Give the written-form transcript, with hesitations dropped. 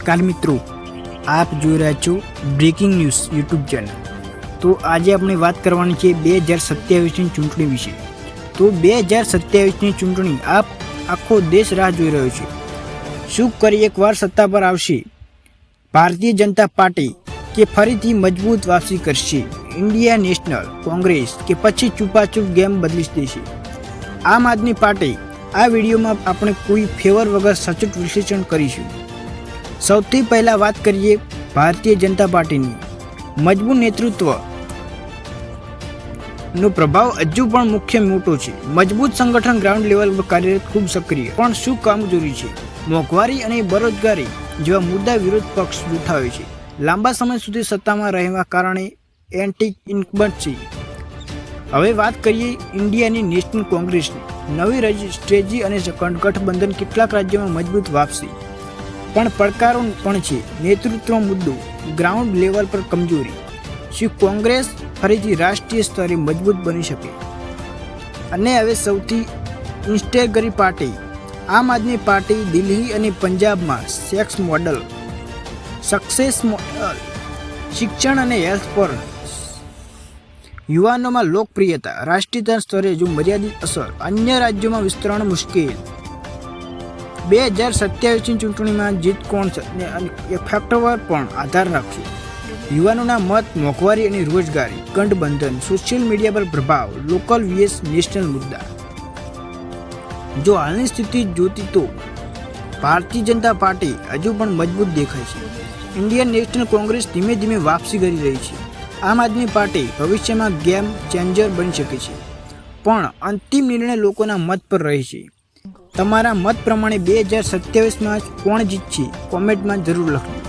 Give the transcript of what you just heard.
નમસ્કાર મિત્રો, આપ જોઈ રહ્યા છો બ્રેકિંગ ન્યૂઝ યુટ્યુબ ચેનલ। તો આજે આપણે વાત કરવાની છે 2027ની ચૂંટણી વિશે। તો 2027ની ચૂંટણી આખો દેશ રાહ જોઈ રહ્યો છે। શું કરી એકવાર સત્તા પર આવશે ભારતીય જનતા પાર્ટી કે ફરીથી મજબૂત વાપસી કરશે ઇન્ડિયા નેશનલ કોંગ્રેસ કે પછી ચૂપાચૂપ ગેમ બદલી દેશે આમ આદમી પાર્ટી? આ વિડીયોમાં આપણે કોઈ ફેવર વગર સચોટ વિશ્લેષણ કરીશું। સૌથી પહેલા વાત કરીએ ભારતીય જનતા પાર્ટીની। મજબૂત નેતૃત્વનો પ્રભાવ હજુ પણ મુખ્ય મોટો છે। મજબૂત સંગઠન ગ્રાઉન્ડ લેવલ પર કાર્યરત, ખૂબ સક્રિય। પણ શું કામગીરી છે? મોંઘવારી અને બેરોજગારી જેવા મુદ્દા વિરોધ પક્ષ ઉઠાવે છે। લાંબા સમય સુધી સત્તામાં રહેવા કારણે એન્ટી ઇન્કમ્બન્સી। હવે વાત કરીએ ઇન્ડિયાની નેશનલ કોંગ્રેસની। નવી સ્ટ્રેટેજી અને ગઠબંધન, કેટલાક રાજ્યોમાં મજબૂત વાપસી પણ પડકારો પણ છે। નેતૃત્વ મુદ્દો, ગ્રાઉન્ડ લેવલ પર કમજોરી। શું કોંગ્રેસ ફરીથી રાષ્ટ્રીય સ્તરે મજબૂત બની શકે? અને હવે સૌથી ઇન્સ્ટેગરી પાર્ટી આમ આદમી પાર્ટી દિલ્હી અને પંજાબમાં સેક્સ મોડલ, સક્સેસ મોડલ, શિક્ષણ અને હેલ્થ પર યુવાનોમાં લોકપ્રિયતા, રાષ્ટ્રીય સ્તરે જો મર્યાદિત અસર, અન્ય રાજ્યોમાં વિસ્તરણ મુશ્કેલ। 2027ની ચૂંટણીમાં જીત કોણ છે એ ફેક્ટર પર પણ આધાર રાખશે। યુવાનોના મત, મોંઘવારી અને રોજગારી, ગઠબંધન, સોશિયલ મીડિયા પર પ્રભાવ, લોકલ વીએસ નેશનલ મુદ્દા। જો હાલની સ્થિતિ જોતી તો ભારતીય જનતા પાર્ટી હજુ પણ મજબૂત દેખાય છે। ઇન્ડિયન નેશનલ કોંગ્રેસ ધીમે ધીમે વાપસી કરી રહી છે। આમ આદમી પાર્ટી ભવિષ્યમાં ગેમ ચેન્જર બની શકે છે, પણ અંતિમ નિર્ણય લોકોના મત પર રહે છે। તમારા મત પ્રમાણે 2027માં કોણ જીતશે? કોમેન્ટમાં જરૂર લખજો।